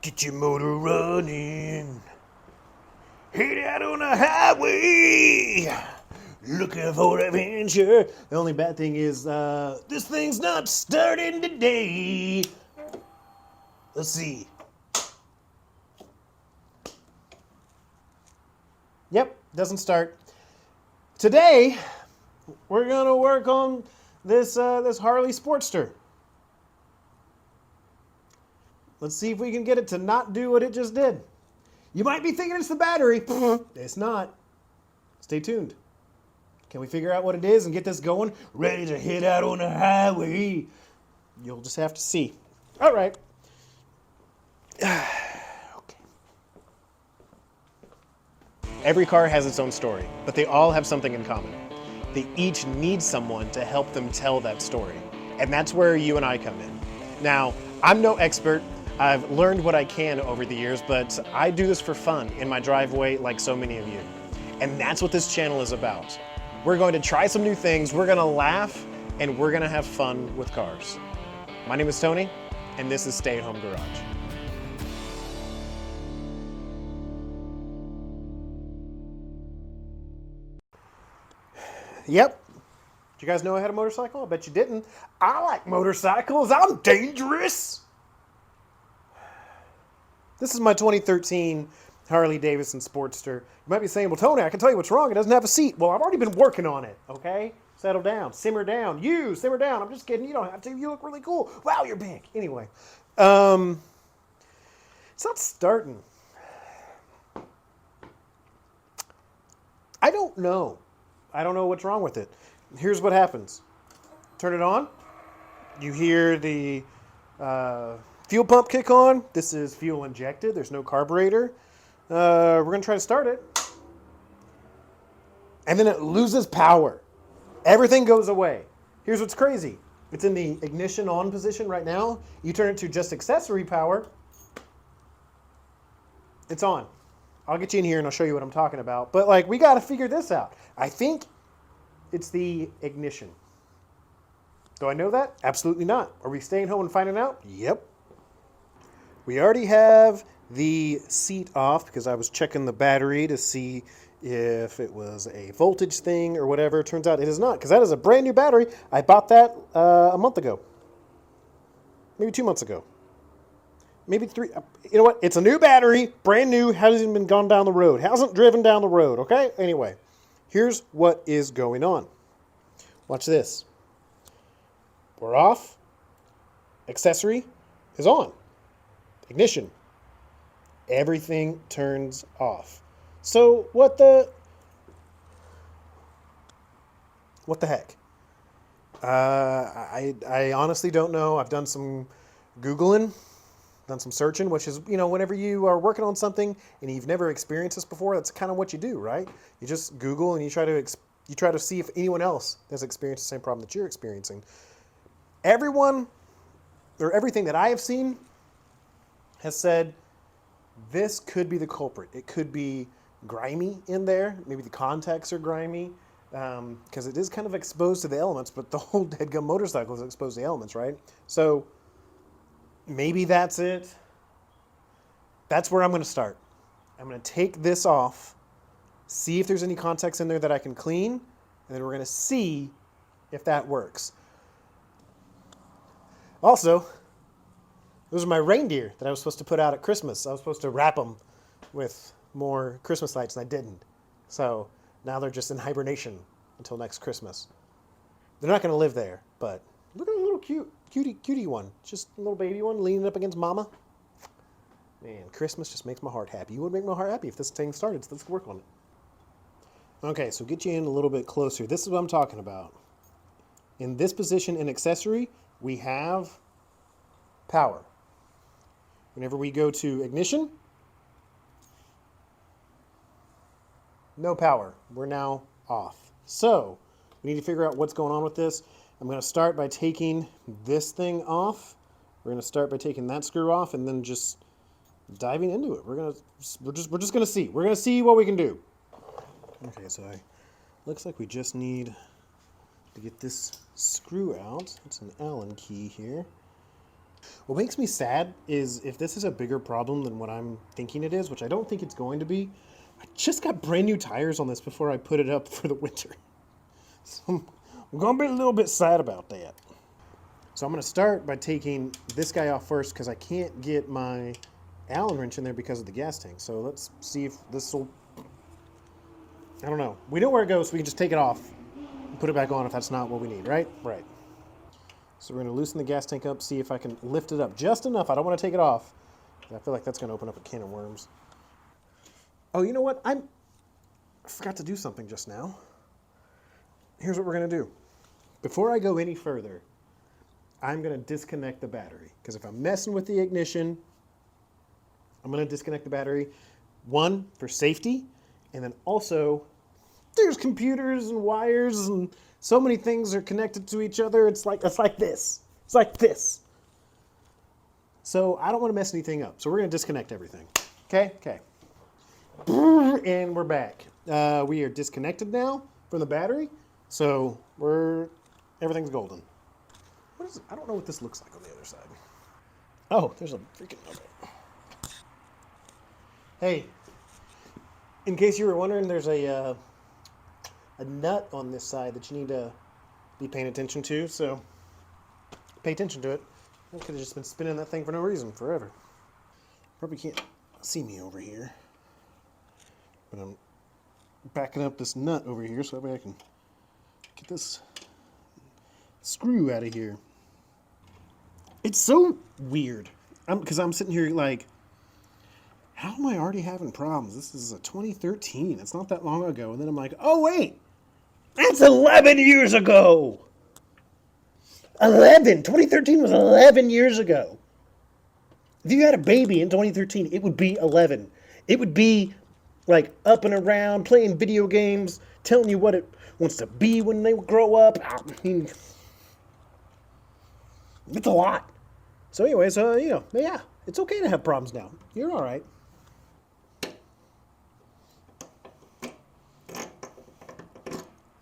Get your motor running. Head out on the highway. Looking for adventure. The only bad thing is this thing's not starting today. Let's see. Yep, doesn't start. Today, we're gonna work on this Harley Sportster. Let's see if we can get it to not do what it just did. You might be thinking it's the battery. It's not. Stay tuned. Can we figure out what it is and get this going? Ready to head out on the highway. You'll just have to see. All right. Okay. Every car has its own story, but they all have something in common. They each need someone to help them tell that story. And that's where you and I come in. Now, I'm no expert. I've learned what I can over the years, but I do this for fun in my driveway like so many of you. And that's what this channel is about. We're going to try some new things, we're gonna laugh, and we're gonna have fun with cars. My name is Tony, and this is Stay at Home Garage. Yep. Did you guys know I had a motorcycle? I bet you didn't. I like motorcycles. I'm dangerous. This is my 2013 Harley-Davidson Sportster. You might be saying, well, Tony, I can tell you what's wrong. It doesn't have a seat. Well, I've already been working on it, okay? Settle down. Simmer down. You, simmer down. I'm just kidding. You don't have to. You look really cool. Wow, you're big. Anyway. It's not starting. I don't know. I don't know what's wrong with it. Here's what happens. Turn it on. You hear the fuel pump kick on. This is fuel injected. There's no carburetor. We're going to try to start it. And then it loses power. Everything goes away. Here's what's crazy. It's in the ignition on position right now. You turn it to just accessory power. It's on. I'll get you in here and I'll show you what I'm talking about. But like, we got to figure this out. I think it's the ignition. Do I know that? Absolutely not. Are we staying home and finding out? Yep. We already have the seat off because I was checking the battery to see if it was a voltage thing or whatever. It turns out it is not, because that is a brand new battery. I bought that a month ago. Maybe 2 months ago. Maybe 3. You know what? It's a new battery, brand new, hasn't even been gone down the road. Hasn't driven down the road, okay? Anyway, here's what is going on. Watch this. We're off. Accessory is on. Ignition. Everything turns off. So what the heck? I honestly don't know. I've done some Googling, done some searching, which is, you know, whenever you are working on something and you've never experienced this before, that's kind of what you do, right? You just Google and you try to see if anyone else has experienced the same problem that you're experiencing. Everyone, or everything that I have seen, has said this could be the culprit. It could be grimy in there. Maybe the contacts are grimy because it is kind of exposed to the elements, but the whole dead gum motorcycle is exposed to the elements, right? So maybe that's it. That's where I'm going to start. I'm going to take this off, see if there's any contacts in there that I can clean, and then we're going to see if that works. Also, those are my reindeer that I was supposed to put out at Christmas. I was supposed to wrap them with more Christmas lights, and I didn't. So now they're just in hibernation until next Christmas. They're not going to live there, but look at a little cutie one. Just a little baby one leaning up against mama. Man, Christmas just makes my heart happy. You would make my heart happy if this thing started, so let's work on it. Okay, so get you in a little bit closer. This is what I'm talking about. In this position in accessory, we have power. Whenever we go to ignition, no power. We're now off. So we need to figure out what's going on with this. I'm going to start by taking this thing off. We're going to start by taking that screw off and then just diving into it. We're just going to see. We're going to see what we can do. Okay, so looks like we just need to get this screw out. It's an Allen key here. What makes me sad is if this is a bigger problem than what I'm thinking it is, which I don't think it's going to be. I just got brand new tires on this before I put it up for the winter. So I'm going to be a little bit sad about that. So I'm going to start by taking this guy off first because I can't get my Allen wrench in there because of the gas tank. So let's see if this will... I don't know. We know where it goes, so we can just take it off and put it back on if that's not what we need, right? Right. So we're going to loosen the gas tank up, see if I can lift it up just enough. I don't want to take it off. I feel like that's going to open up a can of worms. Oh, you know what? I forgot to do something just now. Here's what we're going to do. Before I go any further, I'm going to disconnect the battery. Because if I'm messing with the ignition, I'm going to disconnect the battery. One, for safety. And then also, there's computers and wires and so many things are connected to each other. It's like this. It's like this. So I don't want to mess anything up. So we're going to disconnect everything. Okay? Okay. And we're back. We are disconnected now from the battery. So everything's golden. What is it? I don't know what this looks like on the other side. Oh, there's a freaking... Okay. Hey, in case you were wondering, there's a nut on this side that you need to be paying attention to, so pay attention to it. I could have just been spinning that thing for no reason, forever. Probably can't see me over here, but I'm backing up this nut over here so that way I can get this screw out of here. It's so weird, because I'm sitting here like, how am I already having problems? This is a 2013. It's not that long ago. And then I'm like, oh, wait. That's 11 years ago. 11. 2013 was 11 years ago. If you had a baby in 2013, it would be 11. It would be like up and around, playing video games, telling you what it wants to be when they grow up. I mean, it's a lot. So anyways, yeah, it's okay to have problems now. You're all right.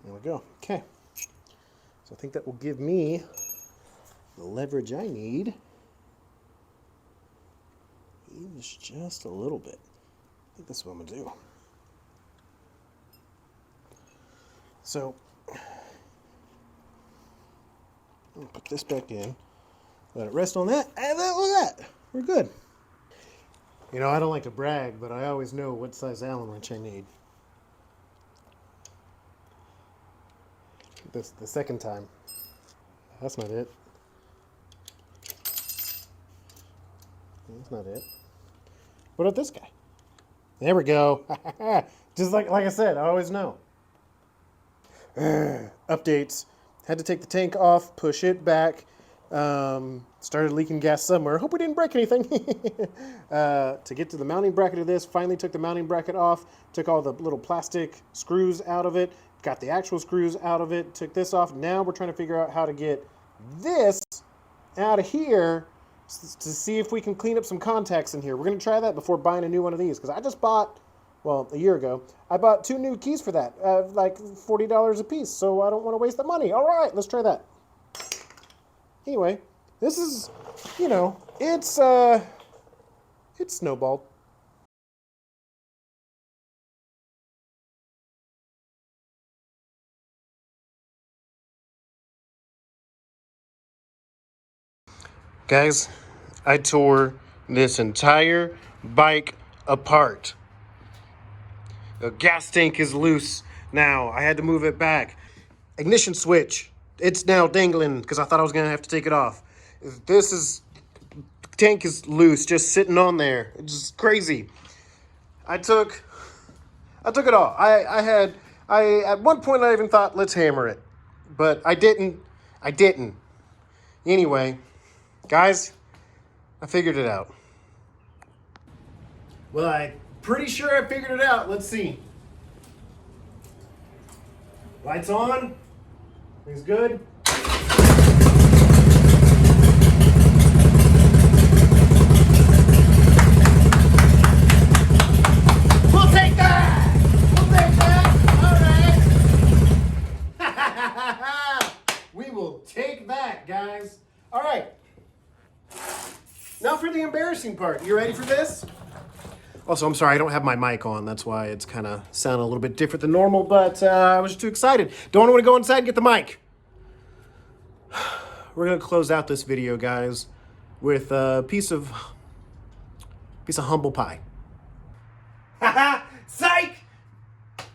There we go. Okay. So I think that will give me the leverage I need. Even just a little bit. I think that's what I'm going to do. So, I'll put this back in. Let it rest on that. And then look at that. We're good. You know, I don't like to brag, but I always know what size Allen wrench I need. This the second time. That's not it. That's not it. What about this guy? There we go. Just like I said, I always know. Updates. Had to take the tank off, push it back. Started leaking gas somewhere. Hope we didn't break anything. To get to the mounting bracket of this, finally took the mounting bracket off, took all the little plastic screws out of it, got the actual screws out of it, took this off. Now we're trying to figure out how to get this out of here to see if we can clean up some contacts in here. We're going to try that before buying a new one of these, because I just bought, well, a year ago, I bought 2 new keys for that, like $40 a piece, so I don't want to waste the money. All right, let's try that. Anyway, this is, it's snowballed. Guys, I tore this entire bike apart. The gas tank is loose now. I had to move it back. Ignition switch. It's now dangling because I thought I was going to have to take it off. Tank is loose, just sitting on there. It's just crazy. I took it all. At one point I even thought, let's hammer it. But I didn't. Anyway, guys, I figured it out. Well, I'm pretty sure I figured it out. Let's see. Lights on. Things good. We'll take that. All right. We will take that, guys. All right. interesting part. You ready for this? Also, I'm sorry, I don't have my mic on. That's why it's kind of sounding a little bit different than normal, but I was too excited. Don't want to go inside and get the mic. We're going to close out this video, guys, with a piece of humble pie. Haha! Psych!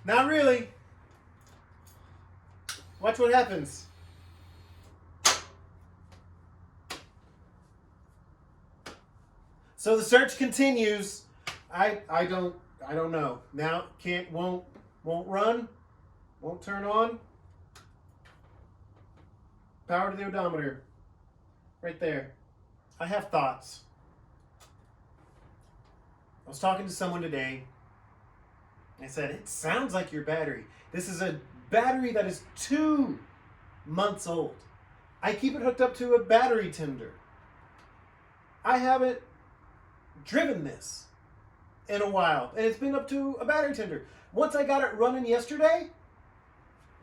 Not really. Watch what happens. So the search continues. I don't know. Now won't run, won't turn on. Power to the odometer. Right there. I have thoughts. I was talking to someone today. I said, it sounds like your battery. This is a battery that is 2 months old. I keep it hooked up to a battery tender. I haven't driven this in a while, and it's been up to a battery tender. Once I got it running yesterday,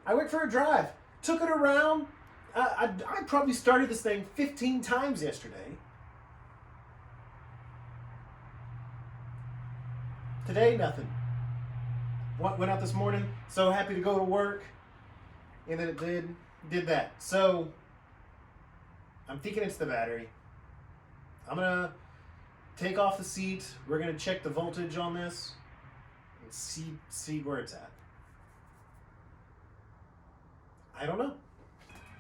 I went for a drive, took it around. I probably started this thing 15 times yesterday. Today, nothing. Went out this morning, so happy to go to work, and then it did that. So I'm thinking it's the battery. I'm gonna take off the seat. We're gonna check the voltage on this and see where it's at. I don't know.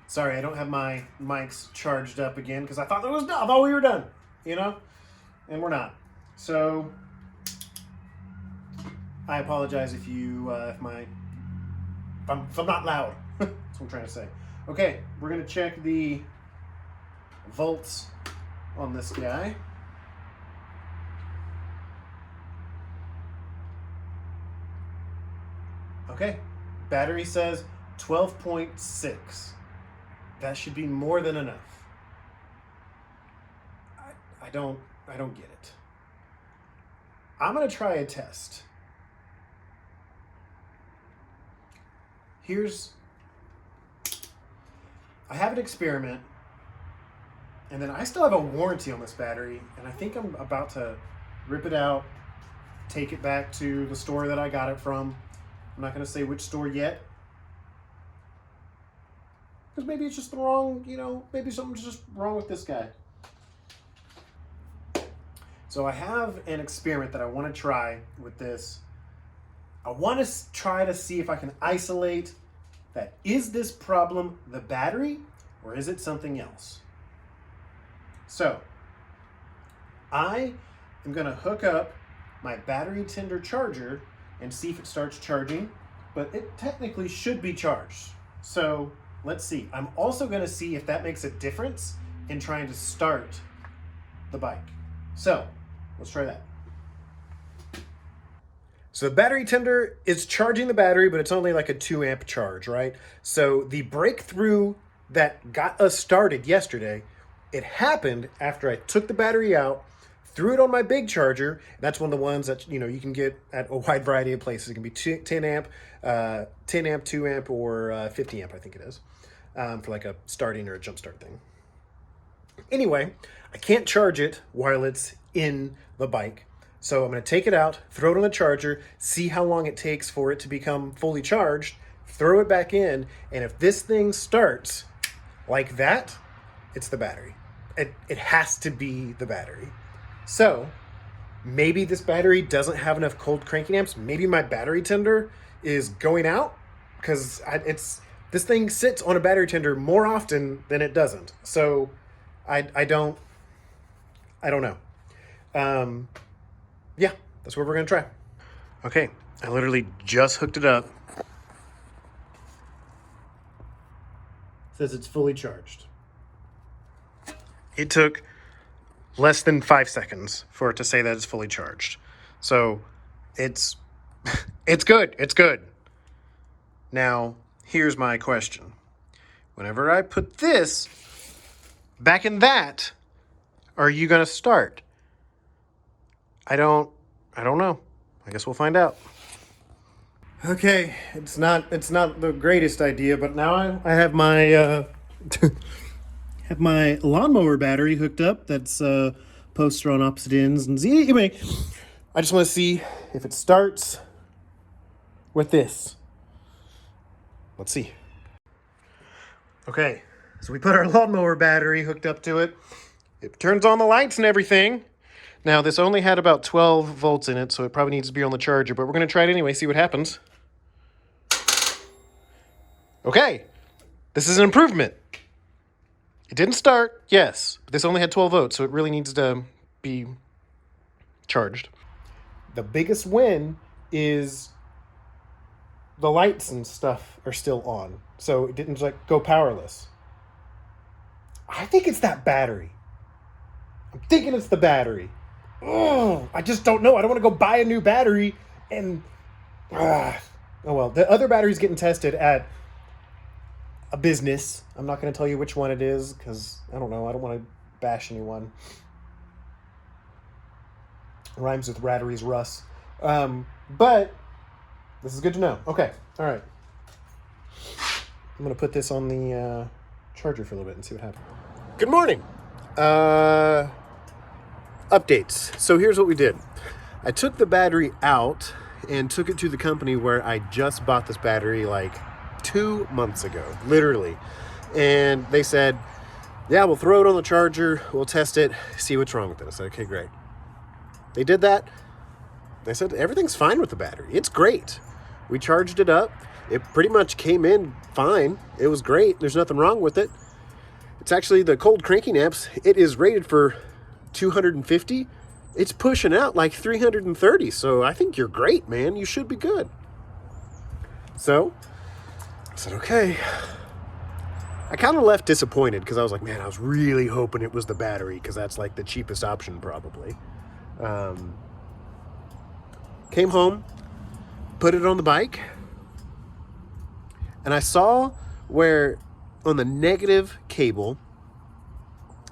Sorry, I don't have my mics charged up again because I thought that was done. I thought we were done, you know, and we're not. So I apologize if I'm not loud. That's what I'm trying to say. Okay, we're gonna check the volts on this guy. Okay, battery says 12.6. That should be more than enough. I don't get it. I'm gonna try a test. I have an experiment, and then I still have a warranty on this battery, and I think I'm about to rip it out, take it back to the store that I got it from. I'm not going to say which store yet, because maybe it's just the wrong, maybe something's just wrong with this guy. So I have an experiment that I want to try with this. I want to try to see if I can isolate that. Is this problem the battery, or is it something else? So I am going to hook up my battery tender charger and see if it starts charging, but it technically should be charged. So let's see. I'm also going to see if that makes a difference in trying to start the bike. So let's try that. So the battery tender is charging the battery, but it's only like a 2 amp charge, right? So the breakthrough that got us started yesterday, it happened after I took the battery out, threw it on my big charger. That's one of the ones that you can get at a wide variety of places. It can be 10 amp, 2 amp, or 50 amp, I think it is, for like a starting or a jump start thing. Anyway, I can't charge it while it's in the bike. So I'm going to take it out, throw it on the charger, see how long it takes for it to become fully charged, throw it back in, and if this thing starts like that, it's the battery. It has to be the battery. So maybe this battery doesn't have enough cold cranking amps. Maybe my battery tender is going out, because this thing sits on a battery tender more often than it doesn't. So I don't know. Yeah, that's what we're gonna try. Okay, I literally just hooked it up. It says it's fully charged. It took less than 5 seconds for it to say that it's fully charged. So it's good. It's good. Now, here's my question. Whenever I put this back in that, are you gonna start? I don't know. I guess we'll find out. Okay, it's not the greatest idea, but now I have my have my lawnmower battery hooked up. That's Posts are on opposite ends. And see, anyway, I just want to see if it starts with this. Let's see. Okay, so we put our lawnmower battery hooked up to it. It turns on the lights and everything. Now, this only had about 12 volts in it, so it probably needs to be on the charger, but we're going to try it anyway, see what happens. Okay, this is an improvement. It didn't start, yes, but this only had 12 volts, so it really needs to be charged. The biggest win is the lights and stuff are still on, so it didn't like go powerless. I think it's that battery. I'm thinking it's the battery. Oh, I just don't know. I don't want to go buy a new battery and... oh well, the other battery's getting tested at a business. I'm not going to tell you which one it is because I don't know. I don't want to bash anyone. Rhymes with Rattery's Russ. But this is good to know. Okay. All right. I'm going to put this on the charger for a little bit and see what happens. Good morning. Updates. So here's what we did. I took the battery out and took it to the company where I just bought this battery like 2 months ago, literally. And they said, yeah, we'll throw it on the charger. We'll test it, see what's wrong with it. I said, okay, great. They did that. They said, everything's fine with the battery. It's great. We charged it up. It pretty much came in fine. It was great. There's nothing wrong with it. It's actually the cold cranking amps. It is rated for 250. It's pushing out like 330. So I think you're great, man. You should be good. So I said, okay. I kind of left disappointed because I was like, man, I was really hoping it was the battery because that's like the cheapest option probably. Came home, put it on the bike, and I saw where on the negative cable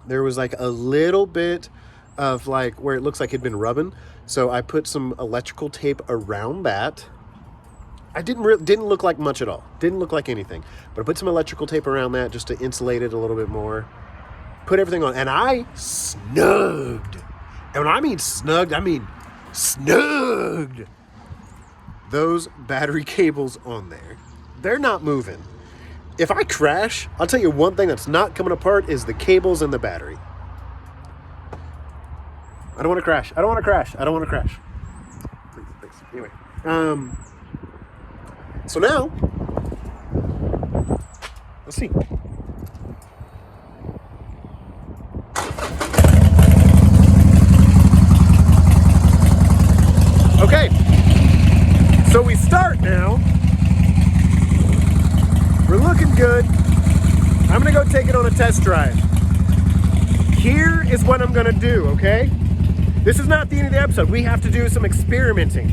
there was like a little bit of like where it looks like it'd been rubbing. So I put some electrical tape around that. I didn't look like much at all. Didn't look like anything. But I put some electrical tape around that just to insulate it a little bit more. Put everything on. And I snugged. And when I mean snugged, I mean snugged those battery cables on there. They're not moving. If I crash, I'll tell you one thing that's not coming apart is the cables and the battery. I don't want to crash. I don't want to crash. I don't want to crash. Thanks. Anyway. So now, let's see. Okay. So we start now. We're looking good. I'm going to go take it on a test drive. Here is what I'm going to do, okay? This is not the end of the episode. We have to do some experimenting.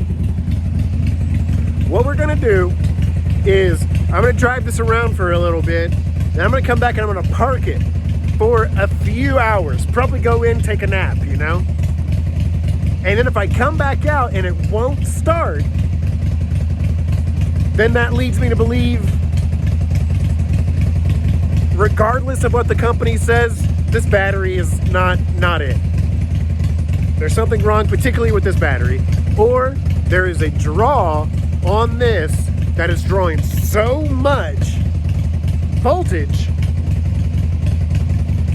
What we're going to do is I'm going to drive this around for a little bit, and I'm going to come back and I'm going to park it for a few hours. Probably go in, take a nap, you know? And then if I come back out and it won't start, then that leads me to believe, regardless of what the company says, this battery is not it. There's something wrong, particularly with this battery, or there is a draw on this that is drawing so much voltage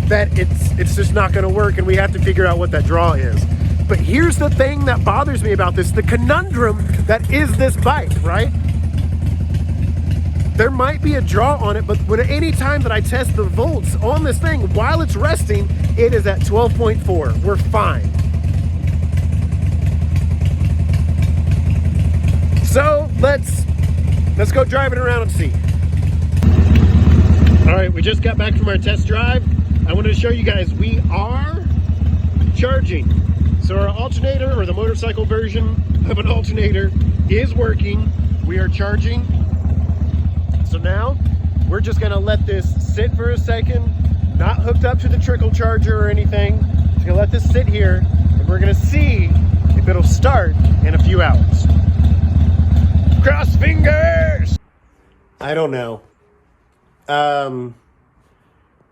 that it's just not going to work, and we have to figure out what that draw is. But here's the thing that bothers me about this, the conundrum that is this bike, right? There might be a draw on it, but when any time that I test the volts on this thing while it's resting, it is at 12.4. We're fine. So let's go drive it around and see. All right, we just got back from our test drive. I wanted to show you guys we are charging. So our alternator, or the motorcycle version of an alternator, is working. We are charging. So now we're just gonna let this sit for a second, not hooked up to the trickle charger or anything. Just gonna let this sit here, and we're gonna see if it'll start in a few hours. Cross fingers! I don't know.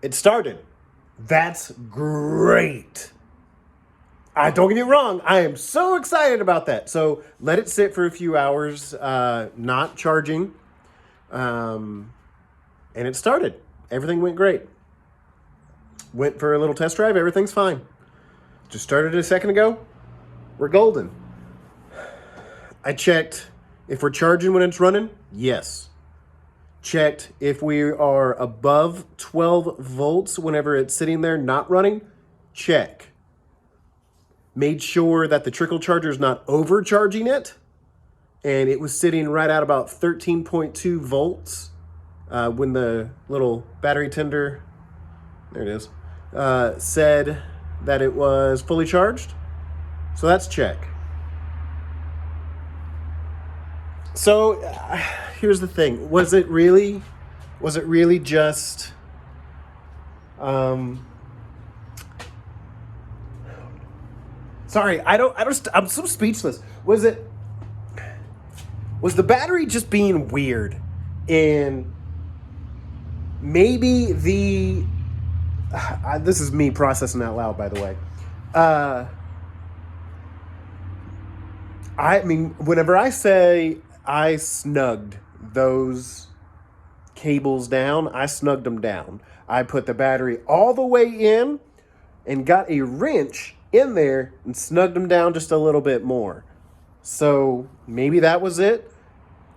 It started. That's great. Don't get me wrong. I am so excited about that. So let it sit for a few hours, not charging. And it started. Everything went great. Went for a little test drive. Everything's fine. Just started a second ago. We're golden. I checked if we're charging when it's running. Yes. Checked if we are above 12 volts whenever it's sitting there not running. Check. Made sure that the trickle charger is not overcharging it. And it was sitting right at about 13.2 volts when the little battery tender, there it is, said that it was fully charged. So that's check. So here's the thing. Was it really just sorry, I'm so speechless. Was the battery just being weird? And maybe this is me processing out loud, by the way. I mean, whenever I say I snugged those cables down, I snugged them down. I put the battery all the way in and got a wrench in there and snugged them down just a little bit more. So maybe that was it.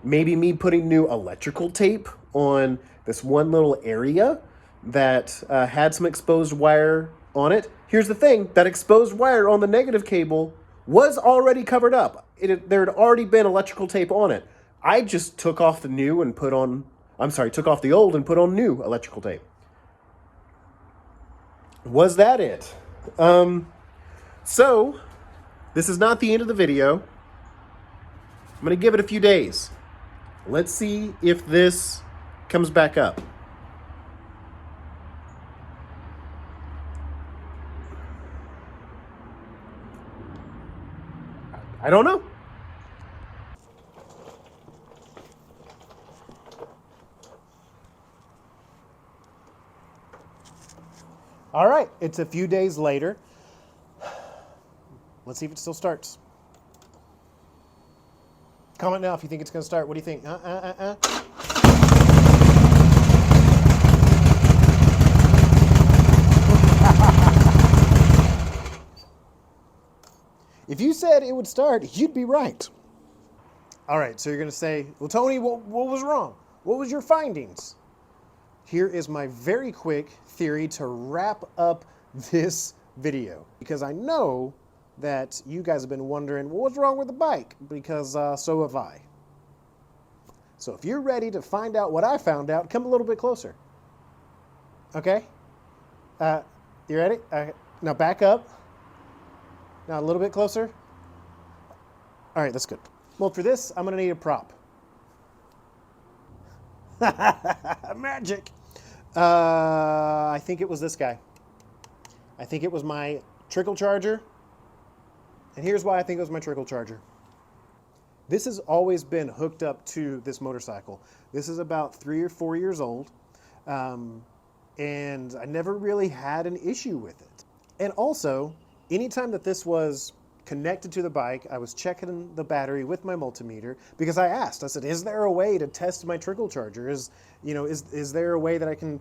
Maybe me putting new electrical tape on this one little area that had some exposed wire on it. Here's the thing. That exposed wire on the negative cable was already covered up. There had already been electrical tape on it. I just took off the new and took off the old and put on new electrical tape. Was that it? So, this is not the end of the video. I'm going to give it a few days. Let's see if this comes back up. I don't know. All right, it's a few days later. Let's see if it still starts. Comment now if you think it's going to start. What do you think? If you said it would start, you'd be right. All right, so you're going to say, well, Tony, what was wrong? What was your findings? Here is my very quick theory to wrap up this video, because I know that you guys have been wondering, well, what's wrong with the bike? Because so have I. So if you're ready to find out what I found out, come a little bit closer. Okay? You ready? Now back up. Now a little bit closer. All right, that's good. Well, for this, I'm going to need a prop. Magic. I think it was this guy. I think it was my trickle charger. And here's why I think it was my trickle charger. This has always been hooked up to this motorcycle. This is about 3 or 4 years old. And I never really had an issue with it. And also, anytime that this was connected to the bike, I was checking the battery with my multimeter, because I asked, I said, is there a way to test my trickle charger? Is there a way that I can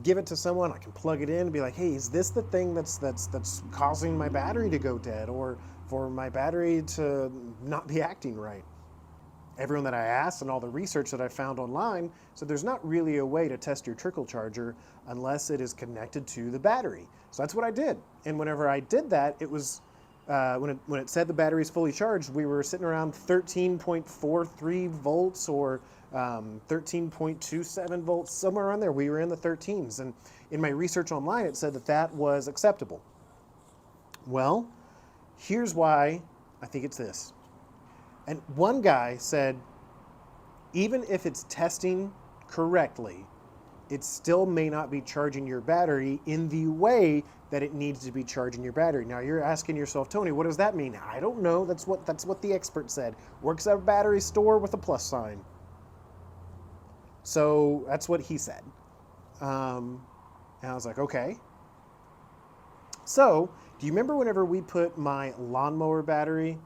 give it to someone? I can plug it in and be like, hey, is this the thing that's causing my battery to go dead, or for my battery to not be acting right? Everyone that I asked and all the research that I found online said there's not really a way to test your trickle charger unless it is connected to the battery. So that's what I did. And whenever I did that, it was when it said the battery is fully charged, we were sitting around 13.43 volts or 13.27 volts, somewhere around there. We were in the 13s. And in my research online, it said that that was acceptable. Well, here's why I think it's this. And one guy said, even if it's testing correctly, it still may not be charging your battery in the way that it needs to be charging your battery. Now you're asking yourself, Tony, what does that mean? I don't know. That's what the expert said. Works at a battery store with a plus sign. So that's what he said. And I was like, okay. So Do you remember whenever we put my lawnmower battery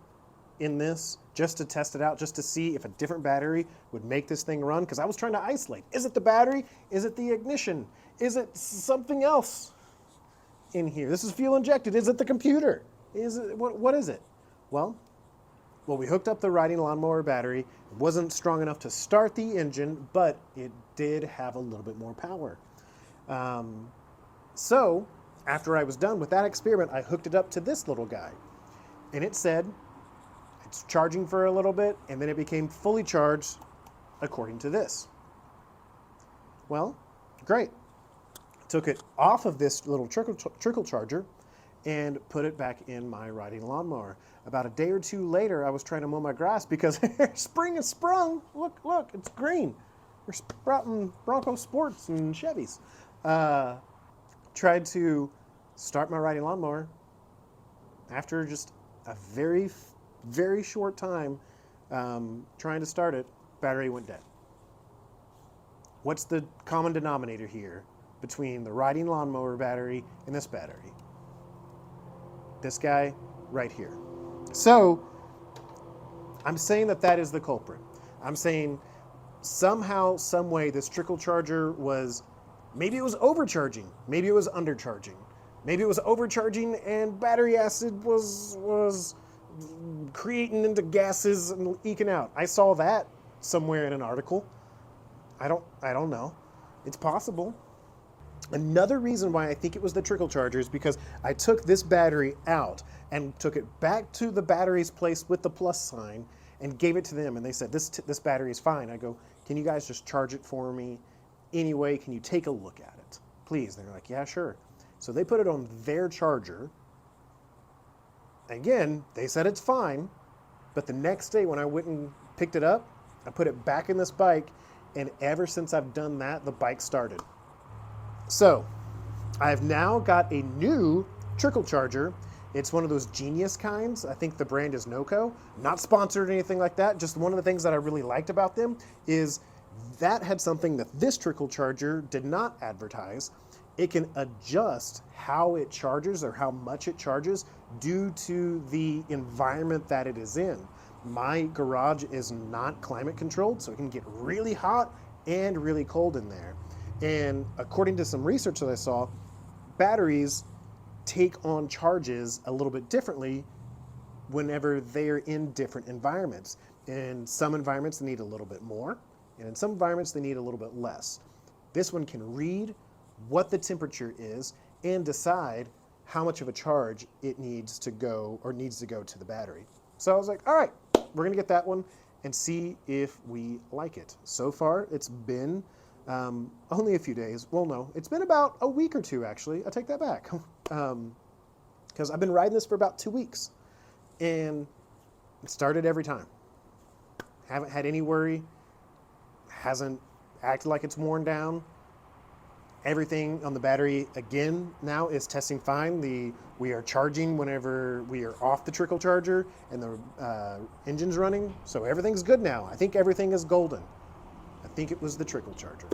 in this just to test it out, just to see if a different battery would make this thing run? Because I was trying to isolate. Is it the battery? Is it the ignition? Is it something else in here? This is fuel injected. Is it the computer? Is it what is it? Well, we hooked up the riding lawnmower battery. It wasn't strong enough to start the engine, but it did have a little bit more power. So after I was done with that experiment, I hooked it up to this little guy. And it said it's charging for a little bit, and then it became fully charged according to this. Well, great. Took it off of this little trickle charger and put it back in my riding lawnmower. About a day or two later, I was trying to mow my grass because spring has sprung. Look, it's green. We're sprouting Bronco Sports and Chevys. Tried to start my riding lawnmower. After just a very, very short time trying to start it, battery went dead. What's the common denominator here between the riding lawnmower battery and this battery? This guy right here. So I'm saying that is the culprit. I'm saying somehow, some way, this trickle charger was, maybe it was overcharging, maybe it was undercharging, maybe it was overcharging and battery acid was creating into gases and eking out. I saw that somewhere in an article. I don't know. It's possible. Another reason why I think it was the trickle charger is because I took this battery out and took it back to the battery's place with the plus sign and gave it to them, and they said, this battery is fine. I go, can you guys just charge it for me anyway? Can you take a look at it, please? They're like, yeah, sure. So they put it on their charger. Again, they said it's fine, but the next day when I went and picked it up, I put it back in this bike, and ever since I've done that, the bike started. So I've now got a new trickle charger. It's one of those Genius kinds. I think the brand is Noco. Not sponsored or anything like that. Just one of the things that I really liked about them is that had something that this trickle charger did not advertise. It can adjust how it charges or how much it charges due to the environment that it is in. My garage is not climate controlled, so it can get really hot and really cold in there. And according to some research that I saw, batteries take on charges a little bit differently whenever they're in different environments. In some environments, they need a little bit more, and in some environments, they need a little bit less. This one can read what the temperature is and decide how much of a charge it needs to go to the battery. So I was like, all right, we're gonna get that one and see if we like it. So far, it's been only a few days. Well, no, it's been about a week or two, actually. I take that back. Because I've been riding this for about 2 weeks. And it started every time. Haven't had any worry. Hasn't acted like it's worn down. Everything on the battery, again, now is testing fine. We are charging whenever we are off the trickle charger and the engine's running. So everything's good now. I think everything is golden. I think it was the trickle charger.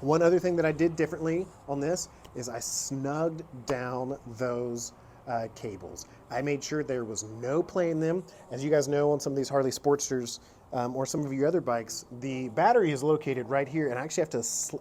One other thing that I did differently on this is I snugged down those cables. I made sure there was no play in them. As you guys know, on some of these Harley Sportsters or some of your other bikes, the battery is located right here, and I actually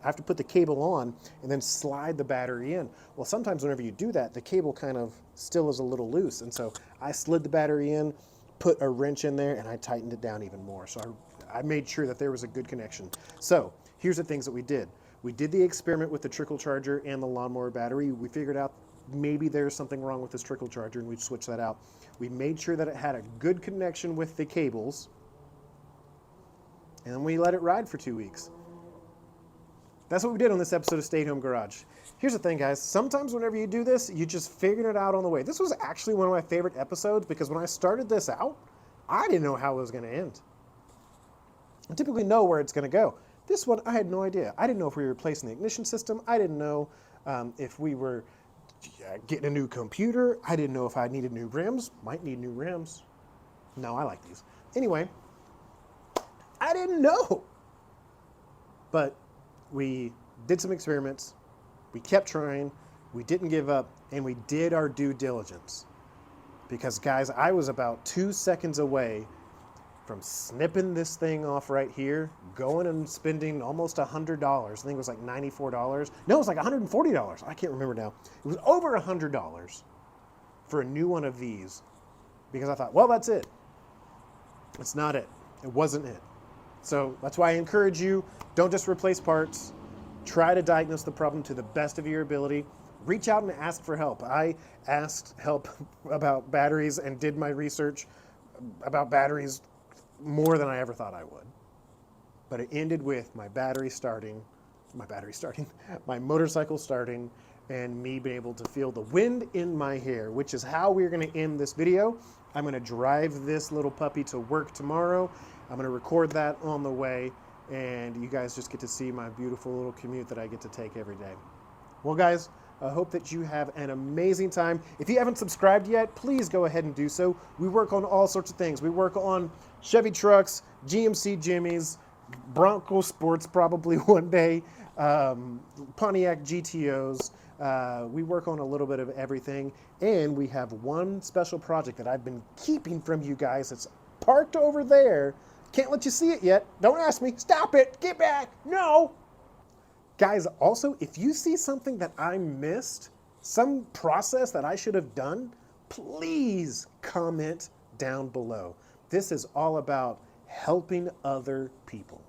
have to put the cable on and then slide the battery in. Well, sometimes whenever you do that, the cable kind of still is a little loose, and so I slid the battery in, put a wrench in there, and I tightened it down even more. So I made sure that there was a good connection. So here's the things that we did. We did the experiment with the trickle charger and the lawnmower battery. We figured out maybe there's something wrong with this trickle charger, and we switched that out. We made sure that it had a good connection with the cables, and then we let it ride for 2 weeks. That's what we did on this episode of Stay at Home Garage. Here's the thing, guys. Sometimes whenever you do this, you just figure it out on the way. This was actually one of my favorite episodes because when I started this out, I didn't know how it was going to end. I typically know where it's going to go. This one, I had no idea. I didn't know if we were replacing the ignition system. I didn't know if we were getting a new computer. I didn't know if I needed new rims. Might need new rims. No, I like these. Anyway, I didn't know. But we did some experiments. We kept trying. We didn't give up, and we did our due diligence. Because, guys, I was about 2 seconds away from snipping this thing off right here, going and spending almost $100. I think it was like $94. No, it was like $140. I can't remember now. It was over $100 for a new one of these, because I thought, well, that's it. It's not it. It wasn't it. So that's why I encourage you, don't just replace parts. Try to diagnose the problem to the best of your ability. Reach out and ask for help. I asked help about batteries and did my research about batteries more than I ever thought I would. But it ended with my motorcycle starting, and me being able to feel the wind in my hair, which is how we're going to end this video. I'm going to drive this little puppy to work tomorrow. I'm going to record that on the way, and you guys just get to see my beautiful little commute that I get to take every day. Well, guys, I hope that you have an amazing time. If you haven't subscribed yet, please go ahead and do so. We work on all sorts of things. We work on Chevy trucks, GMC Jimmys, Bronco Sports probably one day, Pontiac GTOs. We work on a little bit of everything. And we have one special project that I've been keeping from you guys. It's parked over there. Can't let you see it yet. Don't ask me. Stop it. Get back. No. Guys, also, if you see something that I missed, some process that I should have done, please comment down below. This is all about helping other people.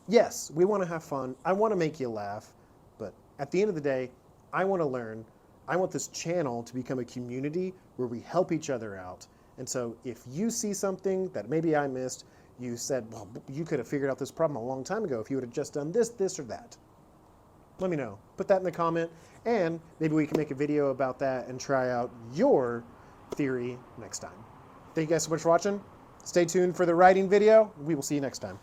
Yes, we want to have fun. I want to make you laugh. But at the end of the day, I want to learn. I want this channel to become a community where we help each other out. And so if you see something that maybe I missed, you said, well, you could have figured out this problem a long time ago if you would have just done this, this, or that. Let me know. Put that in the comment, and maybe we can make a video about that and try out your theory next time. Thank you guys so much for watching. Stay tuned for the writing video. We will see you next time.